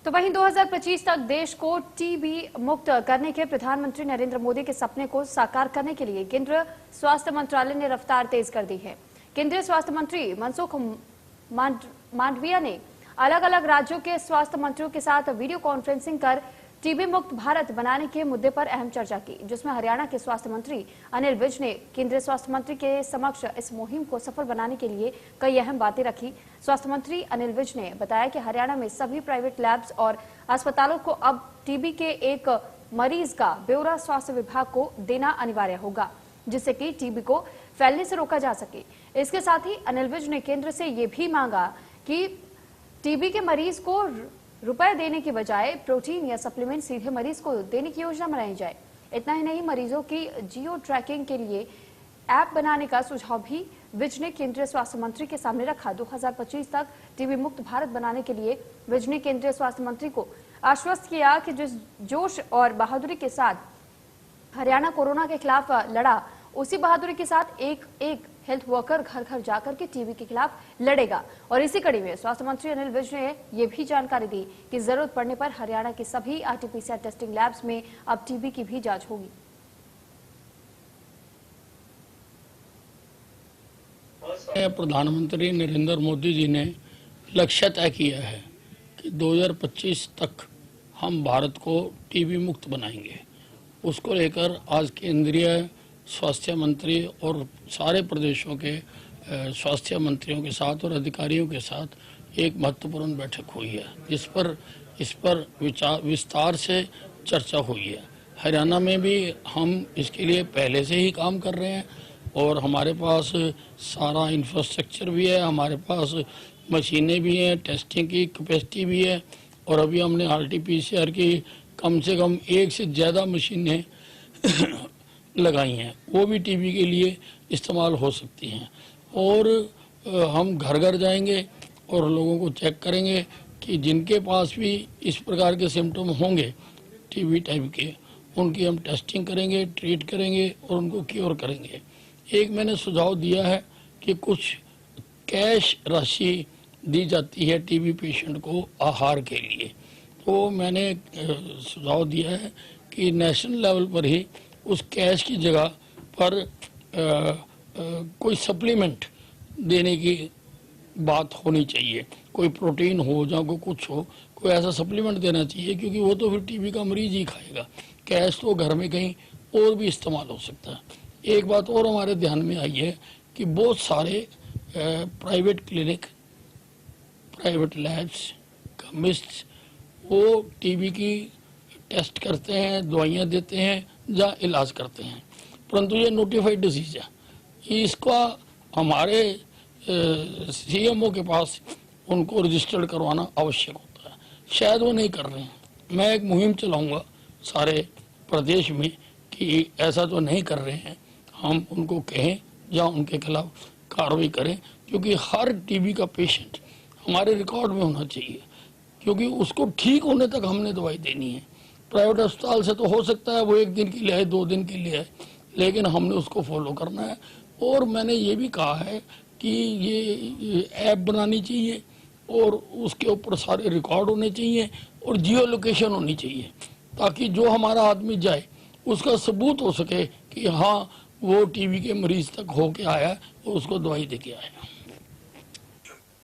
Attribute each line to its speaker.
Speaker 1: तो वहीं 2025 तक देश को टीबी मुक्त करने के प्रधानमंत्री नरेंद्र मोदी के सपने को साकार करने के लिए केंद्रीय स्वास्थ्य मंत्रालय ने रफ्तार तेज कर दी है। केंद्रीय स्वास्थ्य मंत्री मनसुख मांडविया ने अलग अलग राज्यों के स्वास्थ्य मंत्रियों के साथ वीडियो कॉन्फ्रेंसिंग कर टीबी मुक्त भारत बनाने के मुद्दे पर अहम चर्चा की, जिसमें हरियाणा के स्वास्थ्य मंत्री अनिल विज ने केंद्रीय स्वास्थ्य मंत्री के समक्ष इस मुहिम को सफल बनाने के लिए कई अहम बातें रखी। स्वास्थ्य मंत्री अनिल विज ने बताया कि हरियाणा में सभी प्राइवेट लैब्स और अस्पतालों को अब टीबी के एक मरीज का ब्यौरा स्वास्थ्य विभाग को देना अनिवार्य होगा, जिससे कि टीबी को फैलने से रोका जा सके। इसके साथ ही अनिल विज ने केंद्र से ये भी मांगा कि टीबी के मरीज को रुपए देने के बजाय प्रोटीन या सप्लीमेंट सीधे मरीज को देने की योजना बनाई जाए। इतना ही नहीं, मरीजों की जियो ट्रैकिंग के लिए ऐप बनाने का सुझाव भी विज ने केंद्रीय स्वास्थ्य मंत्री के सामने रखा। 2025 तक टीबी मुक्त भारत बनाने के लिए विज ने केंद्रीय स्वास्थ्य मंत्री को आश्वस्त किया कि जिस जोश और बहादुरी के साथ हरियाणा कोरोना के खिलाफ लड़ा, उसी बहादुरी के साथ एक एक हेल्थ वर्कर घर घर जाकर के टीबी के खिलाफ लड़ेगा। और इसी कड़ी में स्वास्थ्य मंत्री अनिल विज ने यह भी जानकारी दी कि जरूरत पड़ने पर हरियाणा के सभी आरटीपीसीआर टेस्टिंग लैब्स में अब टीबी की भी जांच होगी।
Speaker 2: प्रधानमंत्री नरेंद्र मोदी जी ने लक्ष्य तय किया है कि 2025 तक हम भारत को टीबी मुक्त बनाएंगे। उसको लेकर आज केंद्रीय स्वास्थ्य मंत्री और सारे प्रदेशों के स्वास्थ्य मंत्रियों के साथ और अधिकारियों के साथ एक महत्वपूर्ण बैठक हुई है, इस पर विस्तार से चर्चा हुई है। हरियाणा में भी हम इसके लिए पहले से ही काम कर रहे हैं और हमारे पास सारा इंफ्रास्ट्रक्चर भी है, हमारे पास मशीनें भी हैं, टेस्टिंग की कैपेसिटी भी है और अभी हमने आरटीपीसीआर की कम से कम 1 से ज़्यादा मशीनें लगाई हैं, वो भी टीबी के लिए इस्तेमाल हो सकती हैं। और हम घर घर जाएंगे और लोगों को चेक करेंगे कि जिनके पास भी इस प्रकार के सिम्टम होंगे टीबी टाइप के, उनकी हम टेस्टिंग करेंगे, ट्रीट करेंगे और उनको क्योर करेंगे। एक मैंने सुझाव दिया है कि कुछ कैश राशि दी जाती है टीबी पेशेंट को आहार के लिए, तो मैंने सुझाव दिया है कि नेशनल लेवल पर ही उस कैश की जगह पर कोई सप्लीमेंट देने की बात होनी चाहिए। कोई प्रोटीन हो या कोई कुछ हो, कोई ऐसा सप्लीमेंट देना चाहिए, क्योंकि वो तो फिर टीबी का मरीज ही खाएगा। कैश तो घर में कहीं और भी इस्तेमाल हो सकता है। एक बात और हमारे ध्यान में आई है कि बहुत सारे private clinic, private labs, chemist वो टीबी की टेस्ट करते हैं, दवाइयाँ देते हैं या इलाज करते हैं, परंतु ये नोटिफाइड डिजीज है। इसका हमारे सीएमओ के पास उनको रजिस्टर्ड करवाना आवश्यक होता है, शायद वो नहीं कर रहे हैं। मैं एक मुहिम चलाऊंगा सारे प्रदेश में कि ऐसा तो नहीं कर रहे हैं, हम उनको कहें या उनके खिलाफ कार्रवाई करें, क्योंकि हर टीबी का पेशेंट हमारे रिकॉर्ड में होना चाहिए, क्योंकि उसको ठीक होने तक हमने दवाई देनी है। प्राइवेट अस्पताल से तो हो सकता है वो 1 दिन के लिए है, 2 दिन के लिए है, लेकिन हमने उसको फॉलो करना है। और मैंने ये भी कहा है कि ये ऐप बनानी चाहिए और उसके ऊपर सारे रिकॉर्ड होने चाहिए और जियो लोकेशन होनी चाहिए, ताकि जो हमारा आदमी जाए उसका सबूत हो सके कि हाँ वो टीबी के मरीज तक होके आया और उसको दवाई दे के आया।